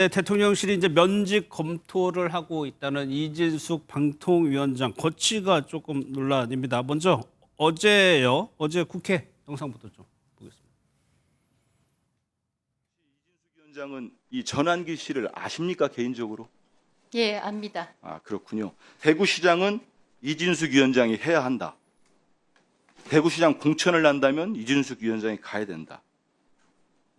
네, 대통령실이 이제 면직 검토를 하고 있다는 이진숙 방통위원장 거취가 조금 논란입니다. 먼저 어제요. 어제 국회 영상부터 좀 보겠습니다. 이진숙 위원장은 이 전환기 씨를 아십니까 개인적으로? 예, 압니다. 아 그렇군요. 대구시장은 이진숙 위원장이 해야 한다. 대구시장 공천을 난다면 이진숙 위원장이 가야 된다.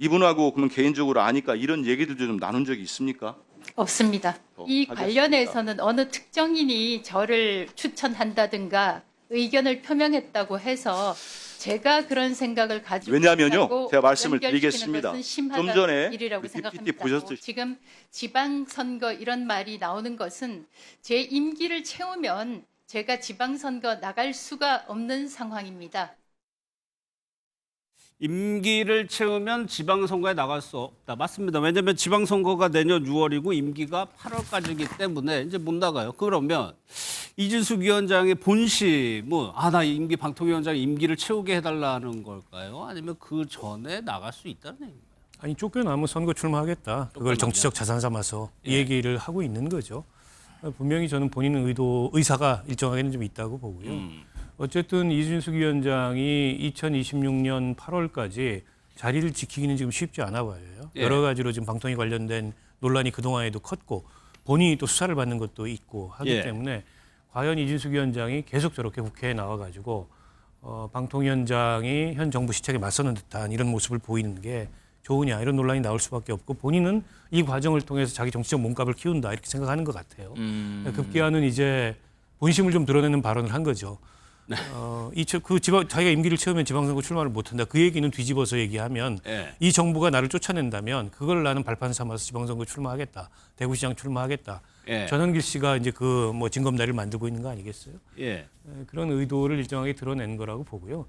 이분하고 그러면 개인적으로 아니까 이런 얘기들도 좀 나눈 적이 있습니까? 없습니다. 이 하겠습니다. 관련해서는 어느 특정인이 저를 추천한다든가 의견을 표명했다고 해서 제가 그런 생각을 가지고 왜냐하면요, 있다고 제가 말씀을 연결시키는 드리겠습니다. 것은 좀 심하다 전에 일이라고 그 PPT 생각합니다. 보셨을 지금 지방선거 이런 말이 나오는 것은 제 임기를 채우면 제가 지방선거 나갈 수가 없는 상황입니다. 임기를 채우면 지방선거에 나갈 수 없다. 맞습니다. 왜냐하면 지방선거가 내년 6월이고 임기가 8월까지이기 때문에 이제 못 나가요. 그러면 이진숙 위원장의 본심은 나 임기 방통위원장 임기를 채우게 해달라는 걸까요? 아니면 그 전에 나갈 수 있다는 얘기인가요? 아니 쫓겨나면 선거 출마하겠다. 그걸 쫓겨나면? 정치적 자산 삼아서 이 예. 얘기를 하고 있는 거죠. 분명히 저는 본인 의사가 일정하게는 좀 있다고 보고요. 어쨌든 이준숙 위원장이 2026년 8월까지 자리를 지키기는 지금 쉽지 않아 보여요. 예. 여러 가지로 지금 방통위 관련된 논란이 그동안에도 컸고 본인이 또 수사를 받는 것도 있고 하기 예. 때문에 과연 이준숙 위원장이 계속 저렇게 국회에 나와가지고 방통위원장이 현 정부 시책에 맞서는 듯한 이런 모습을 보이는 게 좋으냐 이런 논란이 나올 수밖에 없고 본인은 이 과정을 통해서 자기 정치적 몸값을 키운다 이렇게 생각하는 것 같아요. 급기야는 이제 본심을 좀 드러내는 발언을 한 거죠. 네. 자기가 임기를 채우면 지방선거 출마를 못한다. 그 얘기는 뒤집어서 얘기하면 예. 이 정부가 나를 쫓아낸다면 그걸 나는 발판 삼아서 지방선거 출마하겠다. 대구시장 출마하겠다. 예. 전원길 씨가 이제 그 뭐 징검다리를 만들고 있는 거 아니겠어요? 예. 그런 의도를 일정하게 드러낸 거라고 보고요.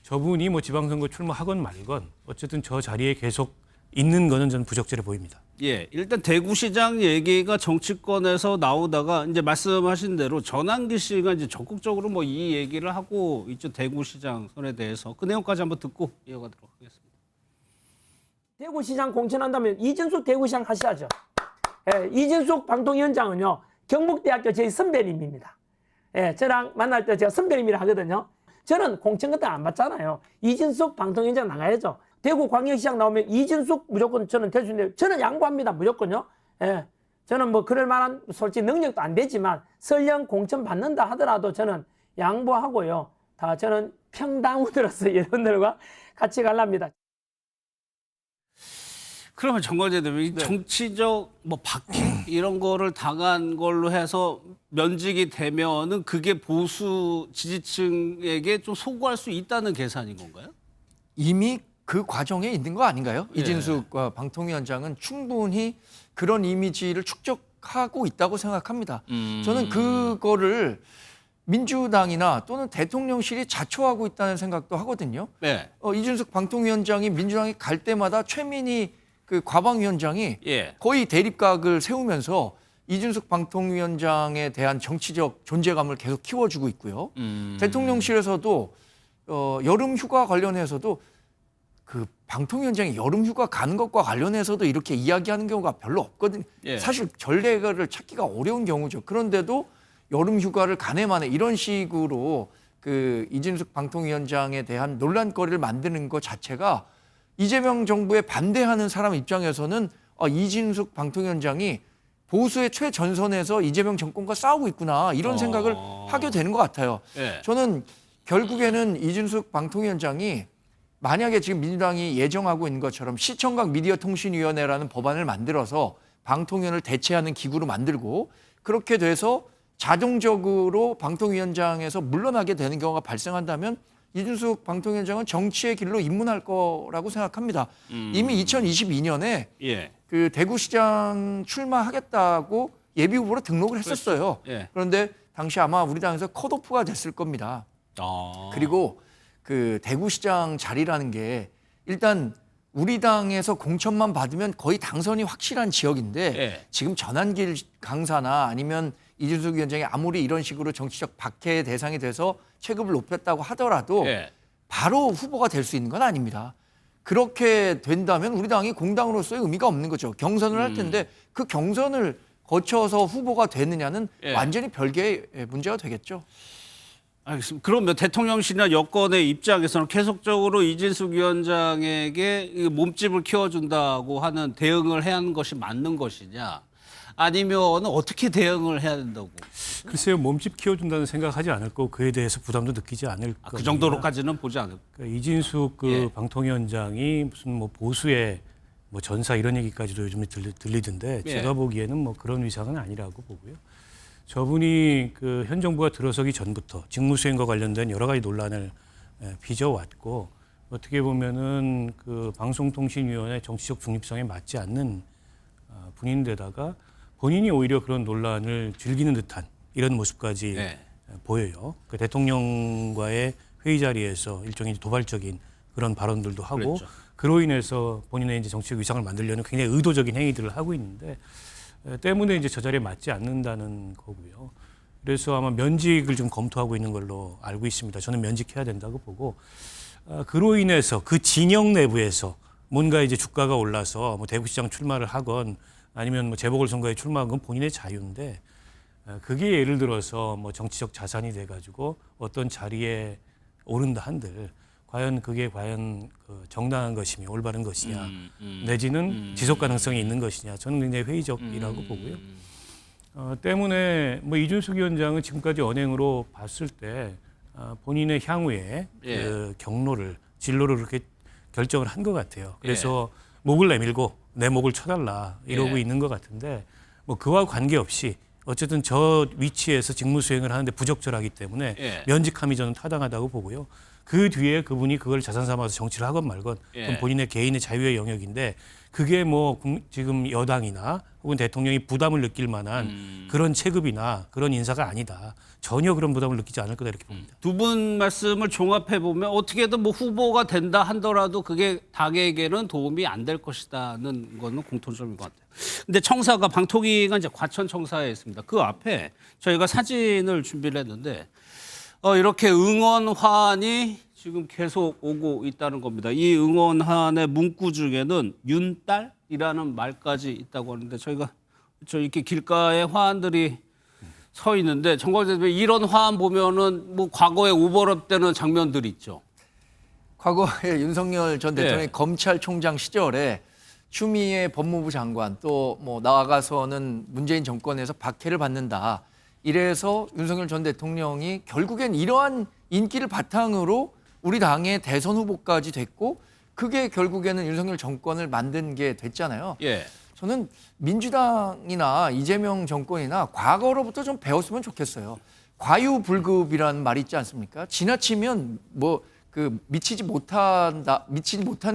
저분이 뭐 지방선거 출마하건 말건 어쨌든 저 자리에 계속 있는 거는 저는 부적절해 보입니다. 예, 일단 대구시장 얘기가 정치권에서 나오다가 이제 말씀하신 대로 전환기 씨가 이제 적극적으로 뭐 이 얘기를 하고 있죠. 대구시장 선에 대해서 그 내용까지 한번 듣고 이어가도록 하겠습니다. 대구시장 공천한다면 이진숙 대구시장 하셔야죠. 예, 이진숙 방통위원장은요 경북대학교 저희 선배님입니다. 예, 저랑 만날 때 제가 선배님이라 하거든요. 저는 공천 같은 안 받잖아요. 이진숙 방통위원장 나가야죠. 대구광역시장 나오면 이진숙 무조건 저는 될 수 있는데 저는 양보합니다. 무조건요. 예, 저는 뭐 그럴 만한 솔직히 능력도 안 되지만 설령 공천 받는다 하더라도 저는 양보하고요. 다 저는 평당우들로서 여러분들과 같이 갈랍니다. 그러면 정관재 대표님 정치적 뭐 박해 이런 거를 당한 걸로 해서 면직이 되면은 그게 보수 지지층에게 좀 소구할 수 있다는 계산인 건가요? 이미 그 과정에 있는 거 아닌가요? 예. 이진숙 방통위원장은 충분히 그런 이미지를 축적하고 있다고 생각합니다. 저는 그거를 민주당이나 또는 대통령실이 자초하고 있다는 생각도 하거든요. 네. 이준숙 방통위원장이 민주당이 갈 때마다 최민희 그 과방위원장이 예. 거의 대립각을 세우면서 이준숙 방통위원장에 대한 정치적 존재감을 계속 키워주고 있고요. 대통령실에서도 여름 휴가 관련해서도 그 방통위원장이 여름 휴가 가는 것과 관련해서도 이렇게 이야기하는 경우가 별로 없거든요. 예. 사실 전례를 찾기가 어려운 경우죠. 그런데도 여름 휴가를 가네 마네 이런 식으로 그 이진숙 방통위원장에 대한 논란거리를 만드는 것 자체가 이재명 정부에 반대하는 사람 입장에서는 이진숙 방통위원장이 보수의 최전선에서 이재명 정권과 싸우고 있구나 이런 생각을 하게 되는 것 같아요. 예. 저는 결국에는 이준숙 방통위원장이 만약에 지금 민주당이 예정하고 있는 것처럼 시청각 미디어통신위원회라는 법안을 만들어서 방통위원을 대체하는 기구로 만들고 그렇게 돼서 자동적으로 방통위원장에서 물러나게 되는 경우가 발생한다면 이준숙 방통위원장은 정치의 길로 입문할 거라고 생각합니다. 이미 2022년에 예. 그 대구시장 출마하겠다고 예비 후보로 등록을 했었어요. 예. 그런데 당시 아마 우리 당에서 컷오프가 됐을 겁니다. 그리고 그 대구시장 자리라는 게 일단 우리 당에서 공천만 받으면 거의 당선이 확실한 지역인데 예. 지금 전환길 강사나 아니면 이준숙 위원장이 아무리 이런 식으로 정치적 박해의 대상이 돼서 체급을 높였다고 하더라도 예. 바로 후보가 될 수 있는 건 아닙니다. 그렇게 된다면 우리 당이 공당으로서의 의미가 없는 거죠. 경선을 할 텐데 그 경선을 거쳐서 후보가 되느냐는 예. 완전히 별개의 문제가 되겠죠. 알겠습니다. 그러면 대통령실이나 여권의 입장에서는 계속적으로 이진숙 위원장에게 이 몸집을 키워준다고 하는 대응을 해야 하는 것이 맞는 것이냐, 아니면 어떻게 대응을 해야 된다고? 글쎄요, 몸집 키워준다는 생각하지 않을 거고 그에 대해서 부담도 느끼지 않을 겁니다. 그 정도로까지는 보지 않을. 그러니까 이진숙 예. 방통위원장이 무슨 뭐 보수의 뭐 전사 이런 얘기까지도 요즘에 들리던데 예. 제가 보기에는 뭐 그런 위상은 아니라고 보고요. 저분이 그 현 정부가 들어서기 전부터 직무수행과 관련된 여러 가지 논란을 빚어왔고, 어떻게 보면은 그 방송통신위원회 정치적 중립성에 맞지 않는 분인데다가 본인이 오히려 그런 논란을 즐기는 듯한 이런 모습까지 네. 보여요. 그 대통령과의 회의 자리에서 일종의 도발적인 그런 발언들도 하고, 그랬죠. 그로 인해서 본인의 이제 정치적 위상을 만들려는 굉장히 의도적인 행위들을 하고 있는데, 때문에 이제 저 자리에 맞지 않는다는 거고요. 그래서 아마 면직을 좀 검토하고 있는 걸로 알고 있습니다. 저는 면직해야 된다고 보고, 그로 인해서 그 진영 내부에서 뭔가 이제 주가가 올라서 뭐 대구시장 출마를 하건 아니면 뭐 재보궐선거에 출마한 건 본인의 자유인데, 그게 예를 들어서 뭐 정치적 자산이 돼가지고 어떤 자리에 오른다 한들 과연 그게 과연 그 정당한 것이며 올바른 것이냐, 내지는 지속 가능성이 있는 것이냐, 저는 굉장히 회의적이라고 보고요. 때문에 뭐 이준숙 위원장은 지금까지 언행으로 봤을 때 본인의 향후에 예. 그 경로를 진로를 그렇게 결정을 한 것 같아요. 그래서 목을 내밀고 내 목을 쳐달라 이러고 예. 있는 것 같은데, 뭐 그와 관계없이 어쨌든 저 위치에서 직무 수행을 하는데 부적절하기 때문에 예. 면직함이 저는 타당하다고 보고요. 그 뒤에 그분이 그걸 자산 삼아서 정치를 하건 말건 그건 예. 본인의 개인의 자유의 영역인데, 그게 뭐 지금 여당이나 혹은 대통령이 부담을 느낄 만한 그런 체급이나 그런 인사가 아니다. 전혀 그런 부담을 느끼지 않을 거다 이렇게 봅니다. 두 분 말씀을 종합해 보면 어떻게든 뭐 후보가 된다 하더라도 그게 당에게는 도움이 안 될 것이다는 거는 공통점인 것 같아요. 근데 청사가 방통위가 이제 과천 청사에 있습니다. 그 앞에 저희가 사진을 준비를 했는데 이렇게 응원환이 지금 계속 오고 있다는 겁니다. 이 응원환의 문구 중에는 윤딸이라는 말까지 있다고 하는데, 저희가 이렇게 길가에 화환들이 서 있는데, 정광재 대표 이런 화환 보면은 뭐 과거에 오버랩 되는 장면들이 있죠. 과거에 윤석열 전 대통령이 예. 검찰총장 시절에 추미애 법무부 장관 또 뭐 나아가서는 문재인 정권에서 박해를 받는다. 이래서 윤석열 전 대통령이 결국엔 이러한 인기를 바탕으로 우리 당의 대선 후보까지 됐고, 그게 결국에는 윤석열 정권을 만든 게 됐잖아요. 예. 저는 민주당이나 이재명 정권이나 과거로부터 좀 배웠으면 좋겠어요. 과유불급이라는 말이 있지 않습니까? 지나치면 뭐 그 미치지 못하는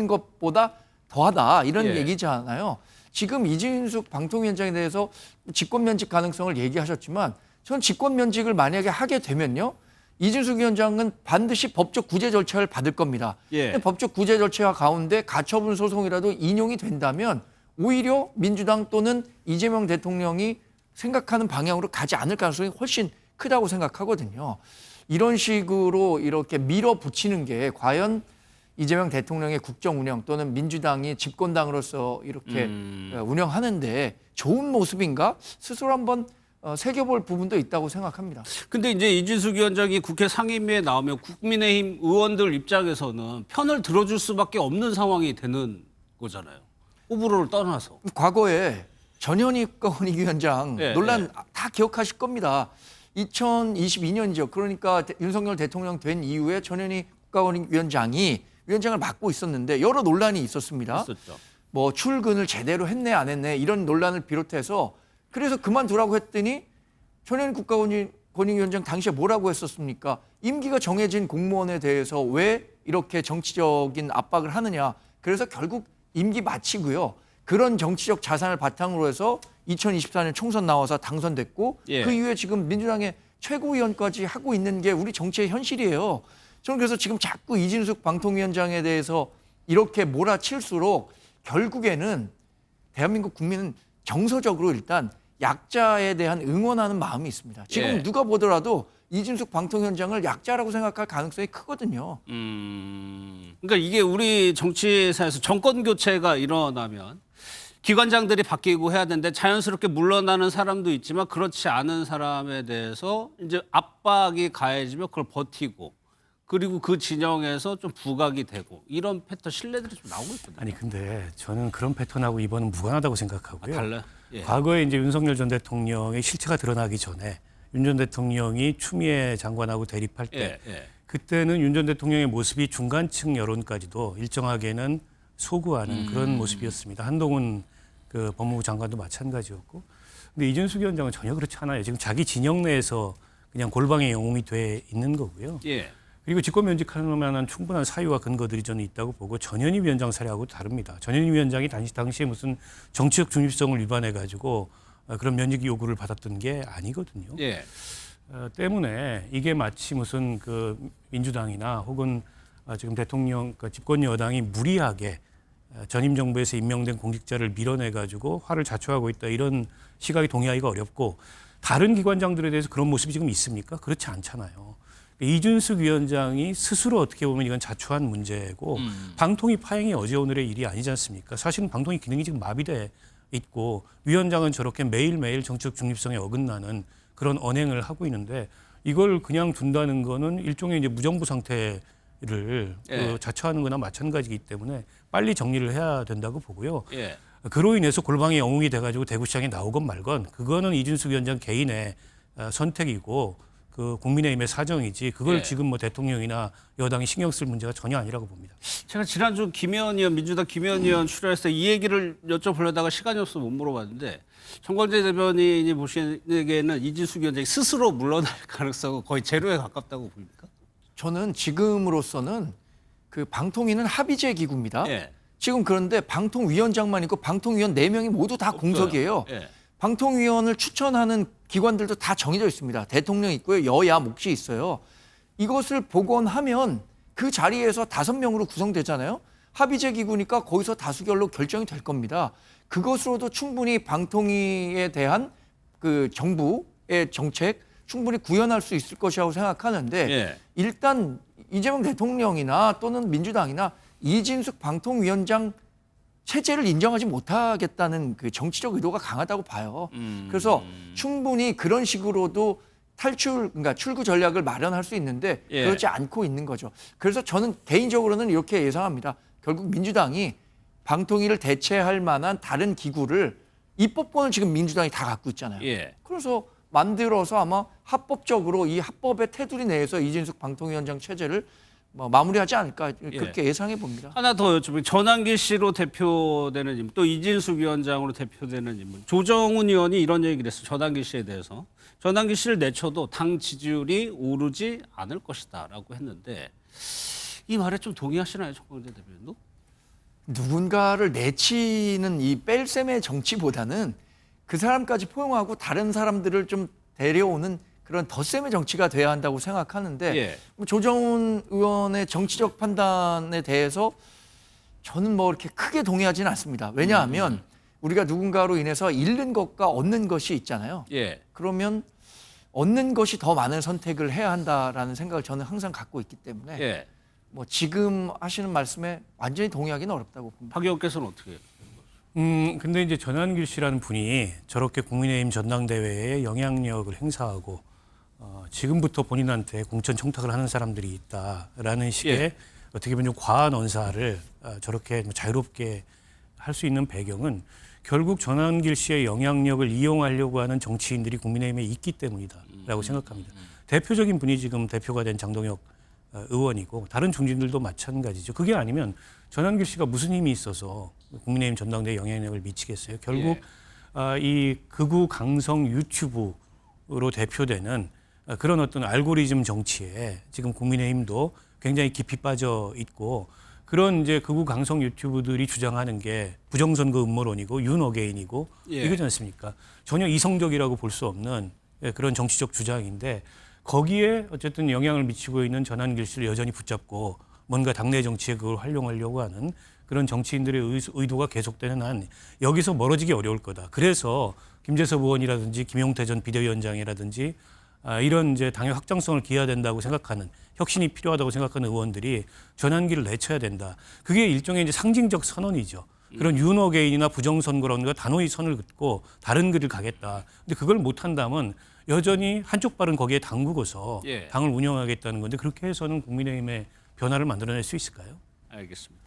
것보다 더하다 이런 예. 얘기잖아요. 지금 이진숙 방통위원장에 대해서 직권면직 가능성을 얘기하셨지만, 전 직권면직을 만약에 하게 되면요, 이진숙 위원장은 반드시 법적 구제 절차를 받을 겁니다. 예. 근데 법적 구제 절차 가운데 가처분 소송이라도 인용이 된다면 오히려 민주당 또는 이재명 대통령이 생각하는 방향으로 가지 않을 가능성이 훨씬 크다고 생각하거든요. 이런 식으로 이렇게 밀어붙이는 게 과연 이재명 대통령의 국정 운영 또는 민주당이 집권당으로서 이렇게 운영하는데 좋은 모습인가 스스로 한번 새겨볼 부분도 있다고 생각합니다. 근데 이제 이진숙 위원장이 국회 상임위에 나오면 국민의힘 의원들 입장에서는 편을 들어줄 수밖에 없는 상황이 되는 거잖아요. 호불호를 떠나서. 과거에 전현희 국가원익위원장 예, 논란 다 기억하실 겁니다. 2022년이죠. 그러니까 윤석열 대통령 된 이후에 전현희 국가원익위원장이 위원장을 맡고 있었는데 여러 논란이 있었습니다. 있었죠. 뭐 출근을 제대로 했네 안 했네 이런 논란을 비롯해서, 그래서 그만두라고 했더니 전현희 국가원익위원장 당시에 뭐라고 했었습니까? 임기가 정해진 공무원에 대해서 왜 이렇게 정치적인 압박을 하느냐. 그래서 결국 임기 마치고요. 그런 정치적 자산을 바탕으로 해서 2024년 총선 나와서 당선됐고, 예. 그 이후에 지금 민주당의 최고위원까지 하고 있는 게 우리 정치의 현실이에요. 저는 그래서 지금 자꾸 이진숙 방통위원장에 대해서 이렇게 몰아칠수록 결국에는 대한민국 국민은 정서적으로 일단 약자에 대한 응원하는 마음이 있습니다. 지금 예. 누가 보더라도 이준숙 방통위원장을 약자라고 생각할 가능성이 크거든요. 그러니까 이게 우리 정치사에서 정권 교체가 일어나면 기관장들이 바뀌고 해야 되는데 자연스럽게 물러나는 사람도 있지만 그렇지 않은 사람에 대해서 이제 압박이 가해지면 그걸 버티고 그리고 그 진영에서 좀 부각이 되고 이런 패턴 신뢰들이 좀 나오고 있거든요. 아니 근데 저는 그런 패턴하고 이번은 무관하다고 생각하고요. 달라요? 예. 과거에 이제 윤석열 전 대통령의 실체가 드러나기 전에 윤 전 대통령이 추미애 장관하고 대립할 때 그때는 윤 전 대통령의 모습이 중간층 여론까지도 일정하게는 소구하는 그런 모습이었습니다. 한동훈 그 법무부 장관도 마찬가지였고. 근데 이준숙 위원장은 전혀 그렇지 않아요. 지금 자기 진영 내에서 그냥 골방의 영웅이 돼 있는 거고요. 예. 그리고 직권 면직할 만한 충분한 사유와 근거들이 저는 있다고 보고 전현희 위원장 사례하고 다릅니다. 전현희 위원장이 당시에 무슨 정치적 중립성을 위반해 가지고 그런 면직 요구를 받았던 게 아니거든요. 예. 때문에 이게 마치 무슨 그 민주당이나 혹은 지금 대통령 집권 여당이 무리하게 전임 정부에서 임명된 공직자를 밀어내 가지고 화를 자초하고 있다 이런 시각이 동의하기가 어렵고 다른 기관장들에 대해서 그런 모습이 지금 있습니까? 그렇지 않잖아요. 이준숙 위원장이 스스로 어떻게 보면 이건 자초한 문제고 방통위 파행이 어제 오늘의 일이 아니지 않습니까? 사실은 방통위 기능이 지금 마비돼 있고 위원장은 저렇게 매일매일 정치적 중립성에 어긋나는 그런 언행을 하고 있는데 이걸 그냥 둔다는 거는 일종의 이제 무정부 상태를 예. 자처하는 거나 마찬가지이기 때문에 빨리 정리를 해야 된다고 보고요. 예. 그로 인해서 골방의 영웅이 돼가지고 대구시장에 나오건 말건 그거는 이준숙 위원장 개인의 선택이고 그 국민의힘의 사정이지 그걸 예. 지금 뭐 대통령이나 여당이 신경 쓸 문제가 전혀 아니라고 봅니다. 제가 지난주 김의원 의원, 민주당 김의원 의원 출연했을 때 이 얘기를 여쭤보려다가 시간이 없어서 못 물어봤는데 정광재 대변인이 보시기에는 이준숙 위원장이 스스로 물러날 가능성은 거의 제로에 가깝다고 보입니까? 저는 지금으로서는 그 방통위는 합의제 기구입니다. 예. 지금 그런데 방통위원장만 있고 방통위원 4명이 모두 다 공석이에요. 예. 방통위원을 추천하는 기관들도 다 정해져 있습니다. 대통령 있고요. 여야 몫이 있어요. 이것을 복원하면 그 자리에서 5명으로 구성되잖아요. 합의제 기구니까 거기서 다수결로 결정이 될 겁니다. 그것으로도 충분히 방통위에 대한 그 정부의 정책 충분히 구현할 수 있을 것이라고 생각하는데 예. 일단 이재명 대통령이나 또는 민주당이나 이진숙 방통위원장 체제를 인정하지 못하겠다는 그 정치적 의도가 강하다고 봐요. 그래서 충분히 그런 식으로도 그러니까 출구 전략을 마련할 수 있는데 예. 그렇지 않고 있는 거죠. 그래서 저는 개인적으로는 이렇게 예상합니다. 결국 민주당이 방통위를 대체할 만한 다른 기구를 입법권을 지금 민주당이 다 갖고 있잖아요. 예. 그래서 만들어서 아마 합법적으로 이 합법의 테두리 내에서 이진숙 방통위원장 체제를 뭐 마무리하지 않을까 그렇게 예상해 봅니다. 하나 더 여쭤볼게요. 전환기 씨로 대표되는 인물, 또 이진숙 위원장으로 대표되는 인물. 조정훈 의원이 이런 얘기를 했어요. 전환기 씨에 대해서. 전환기 씨를 내쳐도 당 지지율이 오르지 않을 것이다라고 했는데 이 말에 좀 동의하시나요, 정광재 대표님도? 누군가를 내치는 이 뺄셈의 정치보다는 그 사람까지 포용하고 다른 사람들을 좀 데려오는 그런 덧셈의 정치가 돼야 한다고 생각하는데 예. 조정훈 의원의 정치적 판단에 대해서 저는 뭐 이렇게 크게 동의하지는 않습니다. 왜냐하면 우리가 누군가로 인해서 잃는 것과 얻는 것이 있잖아요. 예. 그러면 얻는 것이 더 많은 선택을 해야 한다라는 생각을 저는 항상 갖고 있기 때문에 예. 뭐 지금 하시는 말씀에 완전히 동의하기는 어렵다고 봅니다. 박 의원께서는 어떻게 해요? 근데 이제 전환길 씨라는 분이 저렇게 국민의힘 전당대회에 영향력을 행사하고 지금부터 본인한테 공천 청탁을 하는 사람들이 있다라는 식의 예. 어떻게 보면 좀 과한 언사를 저렇게 자유롭게 할 수 있는 배경은 결국 전환길 씨의 영향력을 이용하려고 하는 정치인들이 국민의힘에 있기 때문이다라고 생각합니다. 대표적인 분이 지금 대표가 된 장동혁 의원이고 다른 중진들도 마찬가지죠. 그게 아니면 전환길 씨가 무슨 힘이 있어서 국민의힘 전당대에 영향력을 미치겠어요. 결국 이 극우 강성 유튜브로 대표되는 그런 어떤 알고리즘 정치에 지금 국민의힘도 굉장히 깊이 빠져 있고 그런 이제 극우 강성 유튜브들이 주장하는 게 부정선거 음모론이고 윤어게인이고 예. 이거지 않습니까? 전혀 이성적이라고 볼 수 없는 그런 정치적 주장인데 거기에 어쨌든 영향을 미치고 있는 전환길 씨를 여전히 붙잡고 뭔가 당내 정치에 그걸 활용하려고 하는 그런 정치인들의 의도가 계속되는 한 여기서 멀어지기 어려울 거다. 그래서 김재섭 의원이라든지 김용태 전 비대위원장이라든지 이런 이제 당의 확장성을 기해야 된다고 생각하는 혁신이 필요하다고 생각하는 의원들이 전환기를 내쳐야 된다. 그게 일종의 이제 상징적 선언이죠. 그런 윤호개인이나 부정선거라는 거 단호히 선을 긋고 다른 길을 가겠다. 근데 그걸 못한다면 여전히 한쪽 발은 거기에 담그고서 예. 당을 운영하겠다는 건데 그렇게 해서는 국민의힘의 변화를 만들어낼 수 있을까요? 알겠습니다.